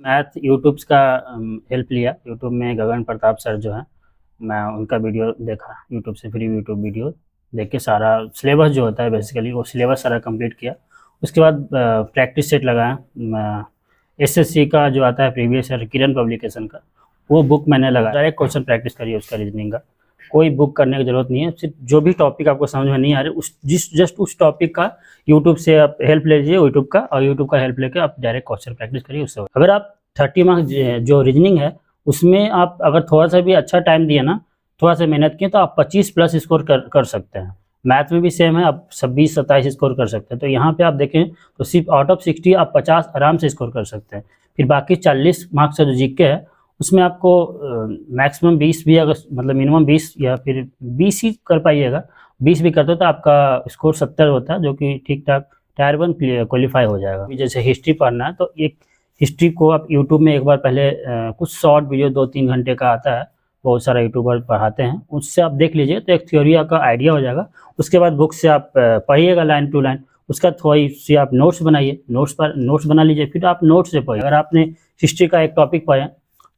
Math YouTube का help लिया। YouTube में गगन प्रताप सर जो हैं, मैं उनका वीडियो देखा यूट्यूब से, फ्री यूट्यूब वीडियो देख के सारा सिलेबस जो होता है बेसिकली वो सिलेबस सारा कंप्लीट किया। उसके बाद प्रैक्टिस सेट लगाया। एसएससी का जो आता है प्रीवियस ईयर किरण पब्लिकेशन का, वो बुक मैंने लगाया। डायरेक्ट क्वेश्चन प्रैक्टिस करिए उसका, रीजनिंग का कोई बुक करने की जरूरत नहीं है। सिर्फ जो भी टॉपिक आपको समझ में नहीं आ रहे जस्ट उस टॉपिक का यूट्यूब से आप हेल्प लीजिए यूट्यूब का, और यूट्यूब का हेल्प लेकर आप डायरेक्ट क्वेश्चन प्रैक्टिस करिए उससे। अगर आप 30 मार्क्स जो रीजनिंग है उसमें आप अगर थोड़ा सा भी अच्छा टाइम दिए ना, थोड़ा सा मेहनत किए, तो आप 25 प्लस स्कोर कर सकते हैं। मैथ में भी सेम है, आप 26-27 स्कोर कर सकते हैं। तो यहाँ पे आप देखें तो सिर्फ आउट ऑफ 60 आप 50 आराम से स्कोर कर सकते हैं। फिर बाकी 40 मार्क्स का जो जीके है उसमें आपको मैक्सिमम 20 भी, अगर मतलब मिनिमम 20 या फिर 20 ही कर पाइएगा। 20 भी करते हो तो आपका स्कोर 70 होता है, जो कि ठीक ठाक टायर 1 क्वालिफाई हो जाएगा। जैसे हिस्ट्री पढ़ना है तो एक हिस्ट्री को आप यूट्यूब में एक बार पहले कुछ शॉर्ट वीडियो 2-3 घंटे का आता है, बहुत सारा यूट्यूबर पढ़ाते हैं, उससे आप देख लीजिए तो एक थ्योरी का आइडिया हो जाएगा। उसके बाद बुक से आप पढ़िएगा लाइन टू लाइन, उसका थोड़ी सी आप नोट्स बनाइए, नोट्स बना लीजिए, फिर आप नोट्स से पढ़िए। अगर आपने हिस्ट्री का एक टॉपिक पढ़े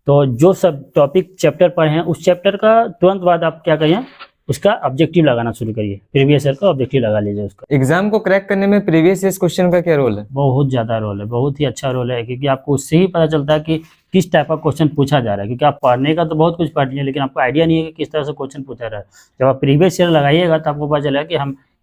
तो जो सब टॉपिक चैप्टर पढ़े हैं उस चैप्टर का तुरंत बाद आप क्या करिए, उसका ऑब्जेक्टिव लगाना शुरू करिए। प्रीवियस ईयर का ऑब्जेक्टिव लगा लीजिए उसका। एग्जाम को क्रैक करने में प्रीवियस ईयर क्वेश्चन का क्या रोल है? बहुत ज़्यादा रोल है, बहुत ही अच्छा रोल है, क्योंकि आपको उससे ही पता चलता है कि किस टाइप का क्वेश्चन पूछा जा रहा है। क्योंकि आप पढ़ने का तो बहुत कुछ पढ़ लिए, लेकिन आपको आइडिया नहीं है कि किस तरह से क्वेश्चन पूछा रहा है। जब आप प्रीवियस ईयर लगाइएगा तो आपको पता चलेगा कि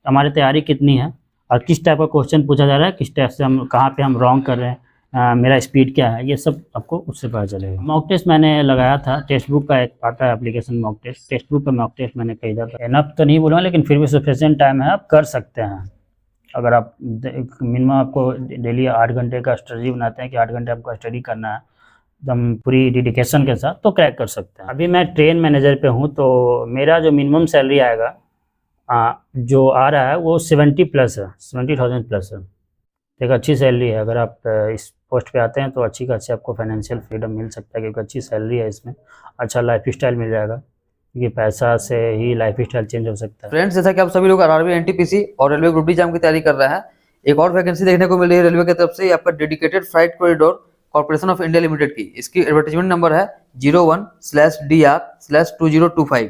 हमारी तैयारी कितनी है और किस टाइप का क्वेश्चन पूछा जा रहा है, किस टाइप से हम कहाँ पे हम रॉन्ग कर रहे हैं, मेरा स्पीड क्या है, ये सब आपको उससे पता चलेगा। मॉक टेस्ट मैंने लगाया था, टेक्स्ट बुक का एक आता है application mock test, textbook का मॉक टेस्ट मैंने खरीदा था। एनफ तो नहीं बोलूँगा, लेकिन फिर भी सफिशिएंट टाइम है, आप कर सकते हैं। अगर आप मिनिमम आपको डेली 8 घंटे का स्टडी बनाते हैं कि 8 घंटे आपको स्टडी करना है एकदम पूरी डेडिकेशन के साथ, तो क्रैक कर सकते हैं। अभी मैं ट्रेन मैनेजर पे हूँ, तो मेरा जो मिनिमम सैलरी आएगा जो आ रहा है वो 70 प्लस है, 70,000 प्लस है। एक अच्छी सैलरी है। अगर आप इस पोस्ट पे आते हैं तो अच्छी खासी आपको फाइनेंशियल फ्रीडम मिल सकता है, क्योंकि अच्छी सैलरी है इसमें, अच्छा लाइफ स्टाइल मिल जाएगा, क्योंकि पैसा से ही लाइफ स्टाइल चेंज हो सकता है। फ्रेंड्स, जैसा कि आप सभी लोग आरआरबी, एनटीपीसी और रेलवे ग्रुप डी एग्जाम की तैयारी कर रहे हैं, एक और वैकेंसी देखने को मिल रही है रेलवे की तरफ से, आपका dedicated freight corridor corporation of India limited की। इसकी एडवर्टाइजमेंट नंबर है 01/DR/2025।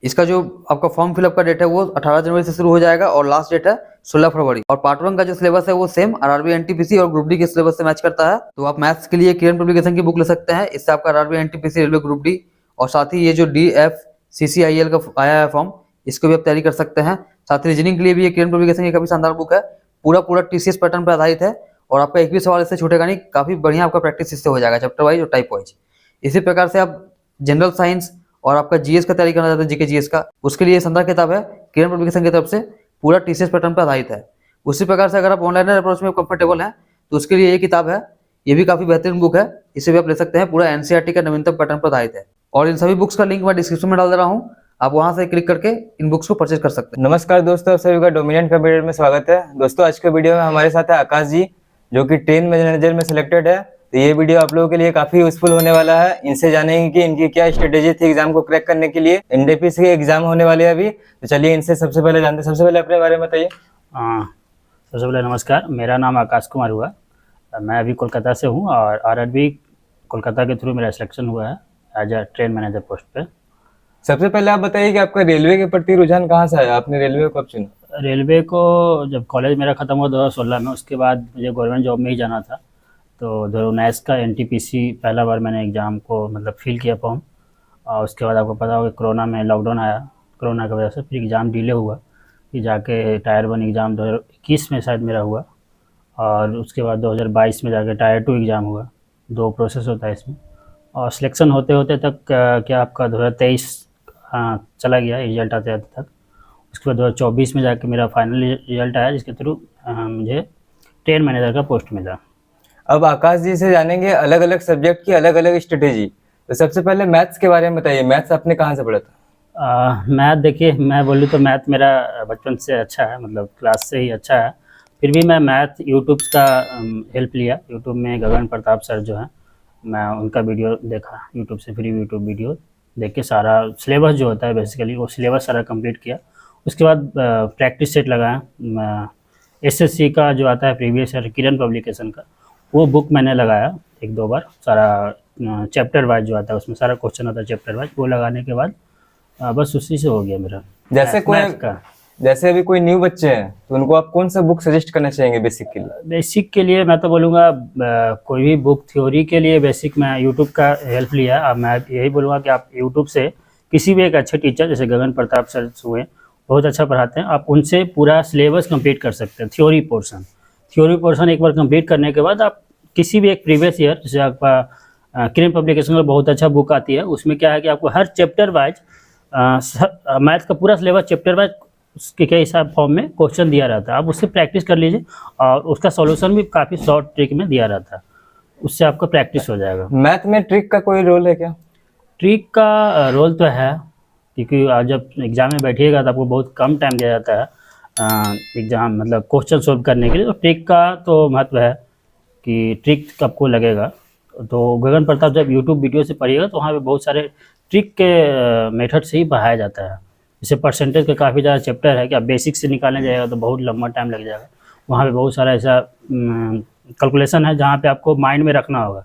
इसका जो आपका फॉर्म फिलअप का डेट है वो 18 जनवरी से शुरू हो जाएगा और लास्ट डेट है 16 फरवरी। और पार्ट 1 का जो सिलेबस है वो सेम आरआरबी, एनटीपीसी और ग्रुप डी के सिलेबस से मैच करता है। तो आप मैथ्स के लिए किरण पब्लिकेशन की बुक ले सकते हैं, इससे आपका RRB, NTPC, railway group D और साथ ही ये जो DFCCIL का आया है फॉर्म, इसको भी आप तैयारी कर सकते हैं। साथ ही रीजनिंग के लिए भी ये किरण पब्लिकेशन की काफी शानदार बुक है, पूरा TCS पैटर्न पर आधारित है और आपका एक भी सवाल इससे छूटेगा नहीं। काफी बढ़िया आपका प्रैक्टिस इससे हो जाएगा, चैप्टर वाइज और टाइप वाइज। इसी प्रकार से आप जनरल साइंस और आपका जीएस का तैयारी करना चाहते हैं, जीके जीएस का, उसके लिए शानदार किताब है किरण पब्लिकेशन की तरफ से, पूरा TCS पैटर्न पर आधारित है। उसी प्रकार से अगर आप ऑनलाइन अप्रोच में कंफर्टेबल हैं तो उसके लिए ये किताब है, ये भी काफी बेहतरीन बुक है, इसे भी आप ले सकते हैं, पूरा NCERT का नवीनतम पैटर्न पर आधारित है। और इन सभी बुक्स का लिंक मैं डिस्क्रिप्शन में डाल दे रहा हूँ, आप वहां से क्लिक करके इन बुक्स को परचेज कर सकते हैं। नमस्कार दोस्तों, आप सभी का डोमिनेंट कंप्यूटर में स्वागत है। दोस्तों, आज के वीडियो में हमारे साथ है आकाश जी, जो कि ट्रेन मैनेजर में सिलेक्टेड है। तो ये वीडियो आप लोगों के लिए काफी यूजफुल होने वाला है। इनसे जानेंगे कि इनकी क्या स्ट्रेटेजी थी एग्जाम को क्रैक करने के लिए। एनटीपीसी के एग्जाम होने वाले हैं अभी, तो चलिए इनसे सबसे पहले जानते हैं। सबसे पहले अपने बारे में बताइए। सबसे पहले नमस्कार, मेरा नाम आकाश कुमार हुआ, मैं अभी कोलकाता से हूँ और आरआरबी कोलकाता के थ्रू मेरा सिलेक्शन हुआ है as a train manager post पे। सबसे पहले आप बताइए कि आपका रेलवे के प्रति रुझान कहाँ से आया, आपने रेलवे को कब चुना? रेलवे को जब कॉलेज मेरा ख़त्म हुआ 2016 में, उसके बाद मुझे गवर्नमेंट जॉब में ही जाना था। तो 2019 का एनटीपीसी पहला बार मैंने एग्ज़ाम को मतलब फिल किया फॉर्म, और उसके बाद आपको पता होगा कोरोना में लॉकडाउन आया, कोरोना की वजह से फिर एग्ज़ाम डिले हुआ, फिर जाके टायर 1 एग्ज़ाम 2021 में शायद मेरा हुआ, और उसके बाद 2022 में जाके टायर 2 एग्ज़ाम हुआ। 2 प्रोसेस होता है इसमें, और सिलेक्शन होते होते तक क्या आपका 2023 चला गया रिजल्ट आते आते तक। उसके बाद 2024 में जाके मेरा फाइनल रिजल्ट आया, जिसके थ्रू मुझे ट्रेन मैनेजर का पोस्ट मिला। अब आकाश जी से जानेंगे अलग अलग सब्जेक्ट की अलग अलग स्ट्रेटेजी। तो सबसे पहले मैथ्स के बारे में बताइए, मैथ्स आपने कहाँ से पढ़ा था? मैथ देखिए, मैं बोलूँ तो मैथ मेरा बचपन से अच्छा है, मतलब क्लास से ही अच्छा है। फिर भी मैं मैथ यूट्यूब का हेल्प लिया। यूट्यूब में गगन प्रताप सर जो हैं, मैं उनका वीडियो देखा यूट्यूब से, फ्री यूट्यूब वीडियो देख के सारा सिलेबस जो होता है बेसिकली वो सिलेबस सारा कंप्लीट किया। उसके बाद प्रैक्टिस सेट लगाया। एसएससी का जो आता है प्रीवियस ईयर किरण पब्लिकेशन का, वो बुक मैंने लगाया 1-2 बार, सारा चैप्टर वाइज जो आता है उसमें सारा क्वेश्चन आता है चैप्टर वाइज, वो लगाने के बाद बस उसी से हो गया मेरा जैसे कोई मैथ का। जैसे अभी कोई न्यू बच्चे हैं तो उनको आप कौन सा बुक सजेस्ट करना चाहेंगे बेसिक के लिए? बेसिक के लिए मैं तो बोलूँगा कोई भी बुक थ्योरी के लिए बेसिक मैं यूट्यूब का हेल्प लिया। अब मैं यही बोलूँगा कि आप यूट्यूब से किसी भी एक अच्छे टीचर जैसे गगन प्रताप सर हुए, बहुत अच्छा पढ़ाते हैं, आप उनसे पूरा सिलेबस कंप्लीट कर सकते हैं। थ्योरी पोर्शन एक बार कंप्लीट करने के बाद आप किसी भी एक प्रीवियस ईयर, जैसे आपका क्रेन पब्लिकेशन का बहुत अच्छा बुक आती है, उसमें क्या है कि आपको हर चैप्टर वाइज मैथ का पूरा सिलेबस चैप्टर वाइज उसके क्या हिसाब फॉर्म में क्वेश्चन दिया रहता है, आप उससे प्रैक्टिस कर लीजिए और उसका सॉल्यूशन भी काफ़ी शॉर्ट ट्रिक में दिया रहता है, उससे आपका प्रैक्टिस हो जाएगा। मैथ में ट्रिक का कोई रोल है क्या? ट्रिक का रोल तो है, क्योंकि आप जब एग्ज़ाम में बैठिएगा तो आपको बहुत कम टाइम दिया जाता है एग्ज़ाम मतलब क्वेश्चन सोल्व करने के लिए, तो ट्रिक का तो महत्व है कि ट्रिक आपको लगेगा। तो गगन प्रताप जब यूट्यूब वीडियो से पढ़िएगा तो वहाँ पे बहुत सारे ट्रिक के मेथड से ही पढ़ाया जाता है। जैसे परसेंटेज का काफ़ी ज़्यादा चैप्टर है कि आप बेसिक से निकालने जाएगा तो बहुत लंबा टाइम लग जाएगा, वहाँ पे बहुत सारा ऐसा कैलकुलेशन है जहाँ पे आपको माइंड में रखना होगा,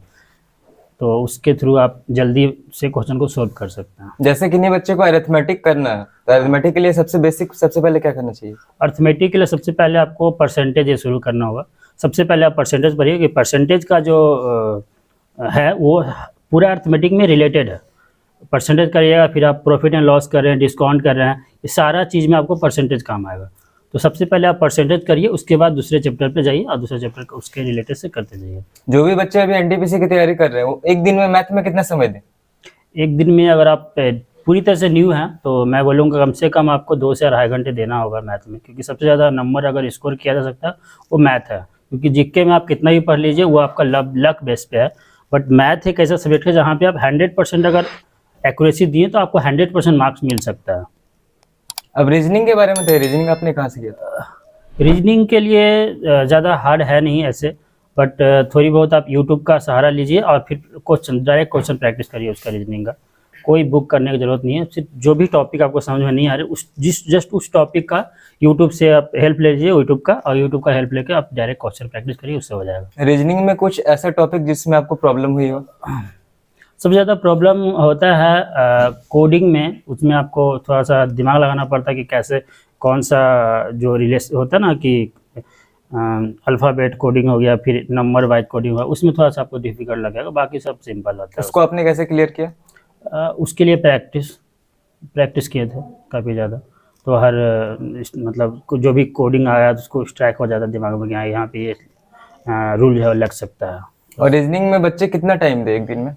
तो उसके थ्रू आप जल्दी से क्वेश्चन को सोल्व कर सकते हैं। जैसे किन्हीं बच्चे को अरिथमेटिक करना है तो अरिथमेटिक के लिए सबसे पहले क्या करना चाहिए? अर्थमेटिक के लिए सबसे पहले आपको परसेंटेज ये शुरू करना होगा। सबसे पहले आप परसेंटेज पढ़िए कि परसेंटेज का जो है वो पूरा अर्थमेटिक में रिलेटेड है। परसेंटेज करिएगा, फिर आप प्रॉफिट एंड लॉस कर रहे हैं, डिस्काउंट कर रहे हैं, ये सारा चीज़ में आपको परसेंटेज काम आएगा। तो सबसे पहले आप परसेंटेज करिए, उसके बाद दूसरे चैप्टर पे जाइए और दूसरे चैप्टर उसके रिलेटेड से करते जाइए। जो भी बच्चे अभी एनटीपीसी की तैयारी कर रहे हैं वो एक दिन में मैथ में कितना समय दें? एक दिन में अगर आप पूरी तरह से न्यू हैं तो मैं बोलूँगा कम से कम आपको 2 से 2.5 घंटे देना होगा मैथ में, क्योंकि सबसे ज़्यादा नंबर अगर स्कोर किया जा सकता है वो मैथ है। क्योंकि जीके में आप कितना भी पढ़ लीजिए वो आपका लक बेस पे है, बट मैथ एक ऐसा सब्जेक्ट है जहाँ पे आप 100% अगर एक्यूरेसी दिए तो आपको 100% मार्क्स मिल सकता है। अब रीजनिंग के बारे में बताइए, रीजनिंग आपने कहाँ से किया था? रीजनिंग के लिए ज़्यादा हार्ड है नहीं ऐसे, बट थोड़ी बहुत आप यूट्यूब का सहारा लीजिए और फिर डायरेक्ट क्वेश्चन प्रैक्टिस करिए उसका। रीजनिंग का कोई बुक करने की ज़रूरत नहीं है, सिर्फ जो भी टॉपिक आपको समझ में नहीं आ रहे जस्ट उस टॉपिक का यूट्यूब से आप हेल्प ले लीजिए यूट्यूब का, और यूट्यूब का हेल्प लेकर आप डायरेक्ट क्वेश्चन प्रैक्टिस करिए, उससे हो जाएगा। रीजनिंग में कुछ ऐसा टॉपिक जिसमें आपको प्रॉब्लम हुई हो? सबसे ज़्यादा प्रॉब्लम होता है कोडिंग में, उसमें आपको थोड़ा सा दिमाग लगाना पड़ता है कि कैसे कौन सा जो रिलेशन होता है ना कि अल्फ़ाबेट कोडिंग हो गया, फिर नंबर वाइज कोडिंग हुआ, उसमें थोड़ा सा आपको डिफिकल्ट लगेगा, बाकी सब सिंपल होता है। उसको आपने कैसे क्लियर किया? उसके लिए प्रैक्टिस किए थे काफ़ी ज़्यादा, तो हर मतलब जो भी कोडिंग आया तो उसको स्ट्राइक हो जाता दिमाग में कि हाँ यहाँ पे ये रूल है लग सकता है। और रीजनिंग में बच्चे कितना टाइम दे एक दिन में?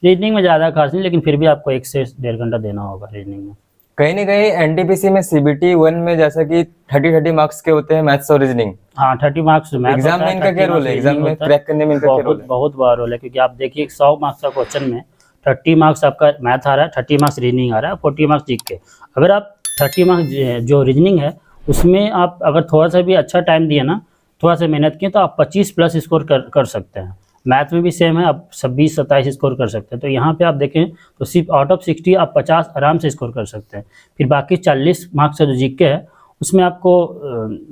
रीजनिंग में ज़्यादा खास नहीं, लेकिन फिर भी आपको 1 से 1.5 घंटा देना होगा रीजनिंग में। कहीं ना कहीं एनटीपीसी में CBT 1 में जैसा कि 30 मार्क्स के होते हैं मैथ्स और रीजनिंग। हाँ 30 मार्क्स मैथ एग्जाम में इनका क्या रोल है? एग्जाम में क्रैक करने में इनका क्या रोल है? बहुत बड़ा रोल है, क्योंकि आप देखिए 100 मार्क्स का क्वेश्चन में 30 मार्क्स आपका मैथ आ रहा है, 30 मार्क्स रीजनिंग आ रहा है, 40 मार्क्स जीके के। अगर आप 30 मार्क्स जो रीजनिंग है उसमें आप अगर थोड़ा सा भी अच्छा टाइम दिए ना, थोड़ा सा मेहनत किए, तो आप 25+ स्कोर कर सकते हैं। मैथ में भी सेम है, आप 26-27 स्कोर कर सकते हैं। तो यहाँ पे आप देखें तो सिर्फ आउट ऑफ 60 आप 50 आराम से स्कोर कर सकते हैं। फिर बाकी 40 मार्क्स का जो जीके है उसमें आपको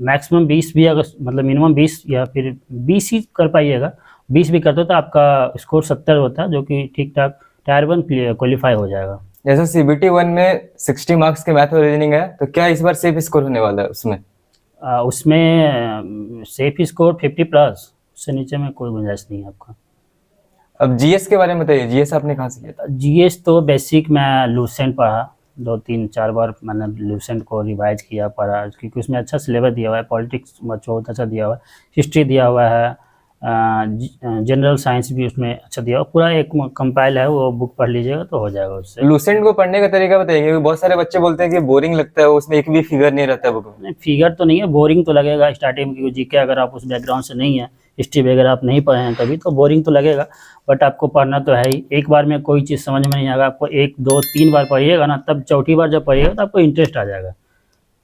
मैक्सिमम 20 भी, अगर मतलब मिनिमम 20 या फिर 20 ही कर पाइएगा, 20 भी करते हो तो आपका स्कोर 70 होता है, जो कि ठीक ठाक टायर 1 क्वालिफाई हो जाएगा। जैसा CBT 1 में 60 मार्क्स के मैथ और रीजनिंग है, तो क्या इस बार सेफ स्कोर होने वाला है उसमें? उसमें सेफ स्कोर 50+, उससे नीचे में कोई गुंजाइश नहीं है आपका। अब GS के बारे में बताइए, GS आपने कहाँ से किया था? GS तो बेसिक मैं लूसेंट पढ़ा, 2-3-4 बार मैंने लूसेंट को रिवाइज किया, पढ़ा, क्योंकि उसमें अच्छा सिलेबस दिया हुआ है, पॉलिटिक्स बहुत अच्छा दिया हुआ है, हिस्ट्री दिया हुआ है, जनरल साइंस भी उसमें अच्छा दिया हुआ, पूरा एक कंपाइल है, वो बुक पढ़ लीजिएगा तो हो जाएगा उससे। लूसेंट को पढ़ने का तरीका बताइए, क्योंकि बहुत सारे बच्चे बोलते हैं कि बोरिंग लगता है, उसमें एक भी फिगर नहीं रहता बुक में। फिगर तो नहीं है, बोरिंग तो लगेगा स्टार्टिंग में, क्योंकि जीके अगर आप उस बैकग्राउंड से नहीं है, हिस्ट्री वगैरह आप नहीं पढ़े हैं कभी, तो बोरिंग तो लगेगा, बट आपको पढ़ना तो है ही। एक बार में कोई चीज़ समझ में नहीं आएगा, आपको 1, 2, 3 बार पढ़िएगा ना, तब चौथी बार जब पढ़िएगा तो आपको इंटरेस्ट आ जाएगा।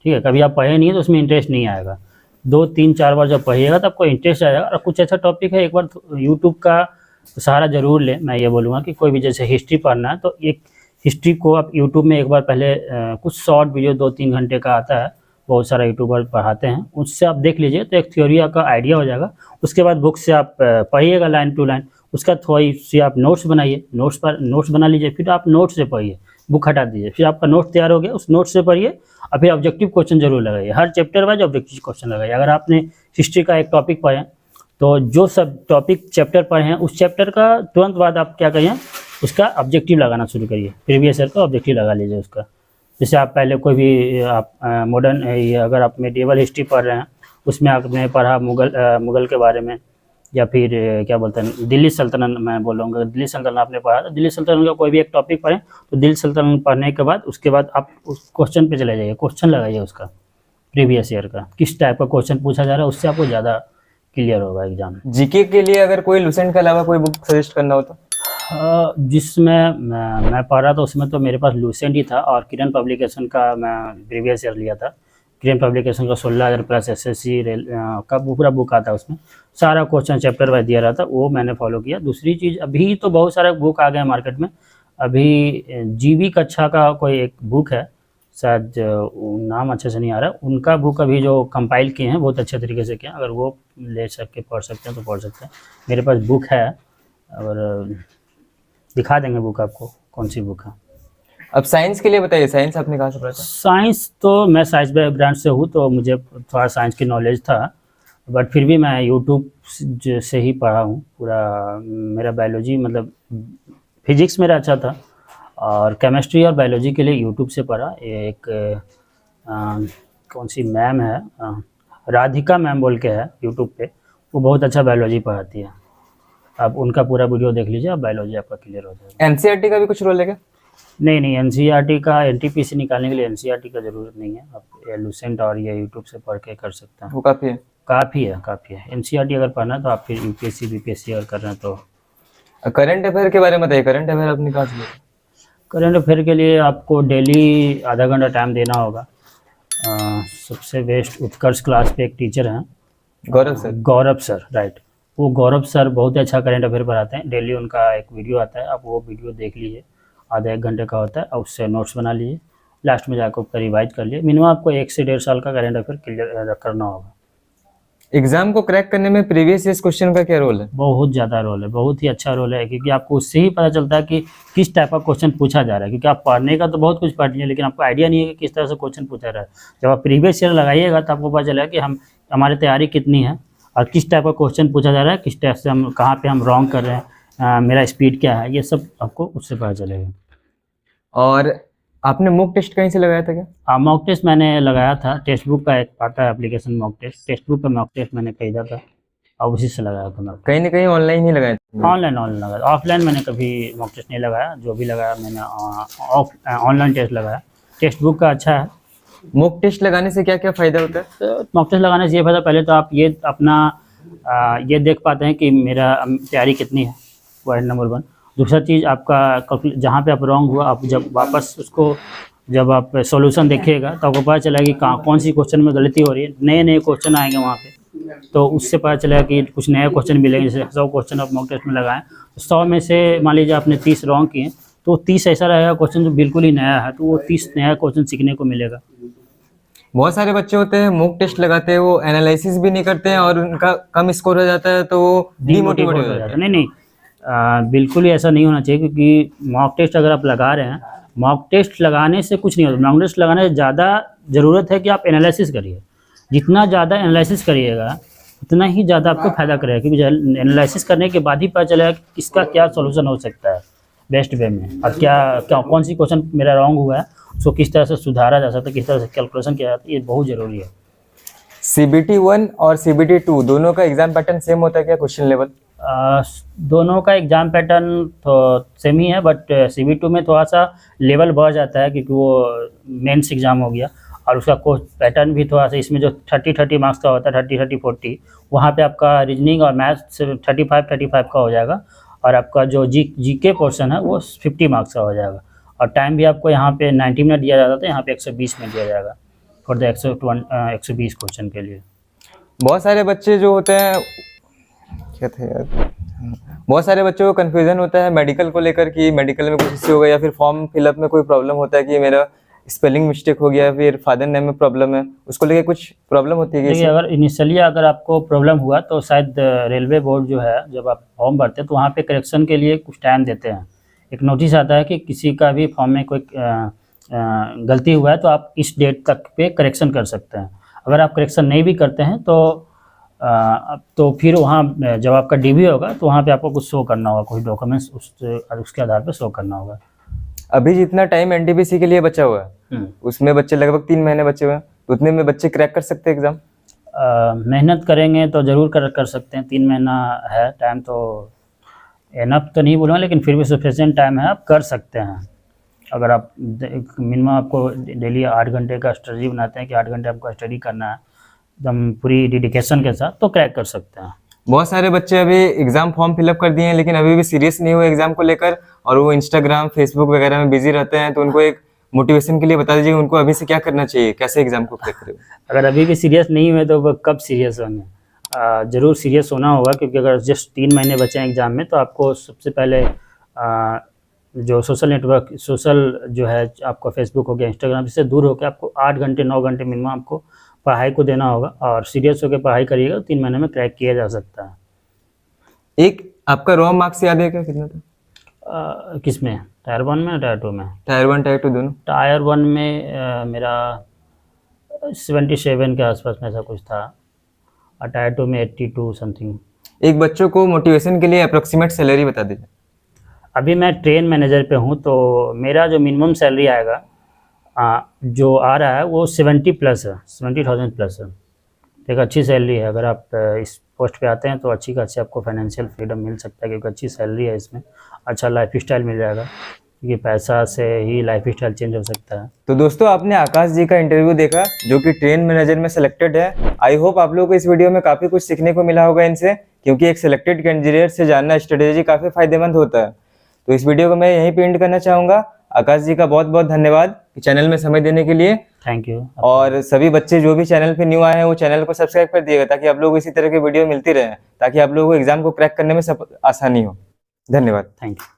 ठीक है, कभी आप पढ़े नहीं है तो उसमें इंटरेस्ट नहीं आएगा। 2, 3, 4 बार जब पढ़िएगा तो आपको इंटरेस्ट आ जाएगा। और कुछ ऐसा टॉपिक है, एक बार यूट्यूब का सहारा जरूर लें। मैं ये बोलूँगा कि कोई भी जैसे हिस्ट्री पढ़ना है तो एक हिस्ट्री को आप यूट्यूब में एक बार पहले कुछ शॉर्ट वीडियो 2-3 घंटे का आता है, बहुत सारा यूट्यूबर पढ़ाते हैं, उससे आप देख लीजिए तो एक थ्योरी का आइडिया हो जाएगा। उसके बाद बुक से आप पढ़िएगा लाइन टू लाइन, उसका थोड़ी सी आप नोट्स बनाइए, नोट्स बना लीजिए, फिर आप नोट्स से पढ़िए, बुक हटा दीजिए, फिर आपका नोट तैयार हो गया, उस नोट से पढ़िए और फिर ऑब्जेक्टिव क्वेश्चन जरूर लगाइए, हर चैप्टर वाइज ऑब्जेक्टिव क्वेश्चन लगाइए। अगर आपने हिस्ट्री का एक टॉपिक पढ़े तो जो सब टॉपिक चैप्टर पढ़े हैं उस चैप्टर का तुरंत बाद आप क्या करिए, उसका ऑब्जेक्टिव लगाना शुरू करिए, प्रीवियस ईयर का ऑब्जेक्टिव लगा लीजिए उसका। जैसे आप पहले कोई भी आप मॉडर्न अगर आप मेडिवल हिस्ट्री पढ़ रहे हैं, उसमें आपने पढ़ा मुगल के बारे में, या फिर क्या बोलते हैं दिल्ली सल्तनत, मैं बोलूँगा दिल्ली सल्तनत आपने पढ़ा तो दिल्ली सल्तनत का कोई भी एक टॉपिक पढ़ें, तो दिल्ली सल्तनत पढ़ने के बाद उसके बाद आप उस क्वेश्चन पे चले जाइए, क्वेश्चन लगाइए उसका प्रीवियस ईयर का, किस टाइप का क्वेश्चन पूछा जा रहा है, उससे आपको ज़्यादा क्लियर होगा एग्जाम में। जीके के लिए अगर कोई लुसेंट के अलावा कोई बुक सजेस्ट करना हो तो? जिसमें मैं पढ़ रहा था उसमें तो मेरे पास लूसेंट ही था, और किरण पब्लिकेशन का मैं प्रीवियस ईयर लिया था। किरण पब्लिकेशन का 16,000 प्लस एसएससी का पूरा बुक आता है, उसमें सारा क्वेश्चन चैप्टर वाइज दिया रहा था, वो मैंने फॉलो किया। दूसरी चीज़, अभी तो बहुत सारे बुक आ गए मार्केट में, अभी जीवी कक्षा का कोई एक बुक है, शायद नाम अच्छे से नहीं आ रहा, उनका बुक अभी जो कंपाइल किए हैं बहुत अच्छे तरीके से किए हैं, अगर वो ले सके पढ़ सकते हैं तो पढ़ सकते हैं। मेरे पास बुक है, और दिखा देंगे बुक आपको कौन सी बुक है। अब साइंस के लिए बताइए, साइंस आपने कहाँ से पढ़ा था? साइंस तो मैं साइंस बैकग्राउंड से हूँ, तो मुझे थोड़ा साइंस की नॉलेज था, बट फिर भी मैं यूट्यूब से ही पढ़ा हूँ पूरा। मेरा बायोलॉजी मतलब फिजिक्स मेरा अच्छा था, और केमिस्ट्री और बायोलॉजी के लिए यूट्यूब से पढ़ा। एक कौन सी मैम है, राधिका मैम बोल के है यूट्यूब पे, वो बहुत अच्छा बायोलॉजी पढ़ाती है, आप उनका पूरा वीडियो देख लीजिए, आप बायोलॉजी आपका क्लियर हो जाएगा। एनसीईआरटी का भी कुछ रोल है क्या? नहीं, एनसीईआरटी का एनटीपीसी निकालने के लिए एनसीईआरटी का ज़रूरत नहीं है, आप लूसेंट और ये यूट्यूब से पढ़ के कर सकते हैं, वो काफ़ी है। काफ़ी है। एनसीईआरटी अगर पढ़ना है तो आप फिर यूपीएससी बीपीएससी अगर कर रहे हैं तो। करंट अफेयर के बारे में बताइए, करंट अफेयर आपने कहाँ से लिया? करंट अफेयर के लिए आपको डेली आधा घंटा टाइम देना होगा। सबसे बेस्ट उत्कर्ष क्लास पे एक टीचर हैं, गौरव सर, राइट, वो गौरव सर बहुत अच्छा करंट अफेयर पढ़ाते हैं। डेली उनका एक वीडियो आता है, आप वो वीडियो देख लीजिए, आधा एक घंटे का होता है, और उससे नोट्स बना लीजिए, लास्ट में जाकर उसका रिवाइज कर लिए। मिनिमम आपको 1 से 1.5 साल का करंट अफेयर क्लियर करना होगा। एग्जाम को क्रैक करने में प्रीवियस ईयर क्वेश्चन का क्या रोल है? बहुत ज़्यादा रोल है, बहुत ही अच्छा रोल है, क्योंकि आपको उससे ही पता चलता है कि किस टाइप का क्वेश्चन पूछा जा रहा है। क्योंकि आप पढ़ने का तो बहुत कुछ पढ़ लिए, लेकिन आपको आइडिया नहीं है कि किस तरह से क्वेश्चन पूछा रहा है। जब आप प्रीवियस ईयर लगाइएगा तो आपको पता चलेगा कि हमारी तैयारी कितनी है, और किस टाइप का क्वेश्चन पूछा जा रहा है, किस टाइप से हम कहाँ पे हम रॉन्ग कर रहे हैं, मेरा स्पीड क्या है, ये सब आपको उससे पता चलेगा। और आपने मॉक टेस्ट कहीं से लगाया था क्या? मॉक टेस्ट मैंने लगाया था, टेक्स्ट बुक का एक आता है application mock test, textbook का मॉक टेस्ट मैंने खरीदा था और उसी से लगाया था मैं। कहीं ना कहीं ऑनलाइन ही लगाया था? ऑनलाइन लगाया, ऑफलाइन मैंने कभी मॉक टेस्ट नहीं लगाया, जो भी लगाया मैंने ऑनलाइन टेस्ट लगाया। टेक्स्ट बुक का अच्छा है। मॉक टेस्ट लगाने से क्या क्या फ़ायदा होता है? तो मॉक टेस्ट लगाने से ये फायदा, पहले तो आप ये अपना ये देख पाते हैं कि मेरा तैयारी कितनी है, पॉइंट नंबर 1। दूसरा चीज़, आपका जहाँ पे आप रॉन्ग हुआ, आप जब वापस उसको जब आप सॉल्यूशन देखिएगा तो आपको पता चलेगा कि कौन सी क्वेश्चन में गलती हो रही है। नए नए क्वेश्चन आएंगे वहाँ पे, तो उससे पता चलेगा कि कुछ नए क्वेश्चन मिलेंगे। जैसे 100 क्वेश्चन आप मॉक टेस्ट में लगाएं, तो 100 में से मान लीजिए आपने 30 रॉन्ग किए, तो 30 ऐसा रहेगा क्वेश्चन जो बिल्कुल ही नया है, तो वो 30 नया क्वेश्चन सीखने को मिलेगा। बहुत सारे बच्चे होते हैं मॉक टेस्ट लगाते हैं, वो एनालिसिस भी नहीं करते हैं और उनका कम स्कोर हो जाता है, तो वो डीमोटिवेट हो जाता है। नहीं, बिल्कुल ही ऐसा नहीं होना चाहिए, क्योंकि मॉक टेस्ट अगर आप लगा रहे हैं, मॉक टेस्ट लगाने से कुछ नहीं होता। मॉक टेस्ट लगाने से ज़्यादा ज़रूरत है कि आप एनालिसिस करिए। जितना ज़्यादा एनालिसिस करिएगा उतना ही ज़्यादा आपको फायदा करेगा, क्योंकि एनालिसिस करने के बाद ही पता चलेगा कि किसका क्या सॉल्यूशन हो सकता है बेस्ट वे में, और क्या कौन सी क्वेश्चन मेरा रॉन्ग हुआ है, उसको किस तरह से सुधारा जा सकता है, किस तरह से कैलकुलेशन किया जाता है, ये बहुत ज़रूरी है। CBT 1 और CBT 2 दोनों का एग्जाम पैटर्न सेम होता है क्या, क्वेश्चन लेवल? दोनों का एग्ज़ाम पैटर्न तो सेम ही है, बट CBT में थोड़ा सा लेवल बढ़ जाता है, क्योंकि वो मेंस एग्ज़ाम हो गया, और उसका कोर्स पैटर्न भी थोड़ा सा, इसमें जो 30 मार्क्स का होता है, 30, 40, वहाँ पे आपका रीजनिंग और मैथ्स 35 का हो जाएगा, और आपका जो जीके पोर्शन है वो 50 मार्क्स का हो जाएगा। और टाइम भी आपको यहाँ पे 90 मिनट दिया जाता था, यहाँ पे 120 मिनट दिया जाएगा फॉर द 120 क्वेश्चन के लिए। बहुत सारे बच्चे जो होते हैं, क्या थे यार, बहुत सारे बच्चों को कन्फ्यूजन होता है मेडिकल को लेकर कि मेडिकल में कुछ इश्यू होगा, या फिर फॉर्म फिलअप में कोई प्रॉब्लम होता है कि मेरा स्पेलिंग मिस्टेक हो गया, फिर फादर नेम में प्रॉब्लम है, उसको लेके कुछ प्रॉब्लम होती है देखिए, क्या? अगर इनिशियली अगर आपको प्रॉब्लम हुआ तो शायद रेलवे बोर्ड जो है, जब आप फॉर्म भरते हैं तो वहाँ पे करेक्शन के लिए कुछ टाइम देते हैं। एक नोटिस आता है कि किसी का भी फॉर्म में कोई गलती हुआ है तो आप इस डेट तक पे करेक्शन कर सकते हैं। अगर आप करेक्शन नहीं भी करते हैं तो फिर वहाँ जब आपका डीबी होगा तो वहाँ पे आपको कुछ शो करना होगा, कोई डॉक्यूमेंट्स उसके आधार पे शो करना होगा। अभी जितना टाइम एनटीपीसी के लिए बचा हुआ है उसमें बच्चे लगभग 3 महीने बचे हुए हैं, तो उतने में बच्चे क्रैक कर सकते हैं एग्जाम? मेहनत करेंगे तो ज़रूर कर सकते हैं। 3 महीना है टाइम, तो एनफ तो नहीं बोलूँगा, लेकिन फिर भी सफिशिएंट टाइम है, आप कर सकते हैं। अगर आप मिनिमम आपको डेली 8 घंटे का स्टडी बनाते हैं कि 8 घंटे आपको स्टडी करना है एकदम पूरी डेडिकेशन के साथ, तो क्रैक कर सकते हैं। बहुत सारे बच्चे अभी एग्जाम फॉर्म फिलअप कर दिए हैं लेकिन अभी भी सीरियस नहीं हुए एग्जाम को लेकर, और वो इंस्टाग्राम फेसबुक वगैरह में बिजी रहते हैं, तो उनको एक मोटिवेशन के लिए बता दीजिए उनको अभी से क्या करना चाहिए, कैसे एग्जाम को क्रैक करें? अगर अभी भी सीरियस नहीं हुए तो वो कब सीरियस होंगे? ज़रूर सीरियस होना होगा, क्योंकि अगर जस्ट 3 महीने बचे हैं एग्ज़ाम में, तो आपको सबसे पहले जो सोशल जो है आपका फेसबुक हो गया, इंस्टाग्राम, इससे दूर होकर आपको 8 घंटे 9 घंटे मिनिमम आपको पढ़ाई को देना होगा, और सीरियस होकर पढ़ाई करिएगा तो 3 महीने में क्रैक किया जा सकता है। एक आपका रॉ मार्क्स याद है क्या, कितना था? किस में, टायर 1 में, टायर 2 में? टायर 1 टायर 2 दोनों? टायर 1 में मेरा 77 के आसपास में ऐसा कुछ था, और टायर 2 में 82 समथिंग। एक बच्चों को मोटिवेशन के लिए अप्रोक्सीमेट सैलरी बता दीजिए। अभी मैं ट्रेन मैनेजर पे हूँ, तो मेरा जो मिनिमम सैलरी आएगा जो आ रहा है वो 70 प्लस है, 70,000 प्लस है। एक अच्छी सैलरी है। अगर आप इस पोस्ट पे आते हैं तो अच्छी खासी आपको फाइनेंशियल फ्रीडम मिल सकता है, क्योंकि अच्छी सैलरी है इसमें, अच्छा लाइफ स्टाइल मिल जाएगा, क्योंकि पैसा से ही लाइफ स्टाइल चेंज हो सकता है। तो दोस्तों, आपने आकाश जी का इंटरव्यू देखा जो कि ट्रेन मैनेजर में सिलेक्टेड है। आई होप आप लोगों को इस वीडियो में काफी कुछ सीखने को मिला होगा इनसे, क्योंकि एक सिलेक्टेड कैंडिडेट से जानना स्ट्रेटेजी काफी फायदेमंद होता है। तो इस वीडियो को मैं यहीं पे एंड करना चाहूंगा। आकाश जी का बहुत बहुत धन्यवाद चैनल में समय देने के लिए। Thank you. और सभी बच्चे जो भी चैनल पे न्यू आए हैं वो चैनल को सब्सक्राइब कर दिएगा, ताकि आप लोग इसी तरह की वीडियो मिलती रहे, ताकि आप लोगों को एग्जाम को क्रैक करने में सब आसानी हो। धन्यवाद। Thank you.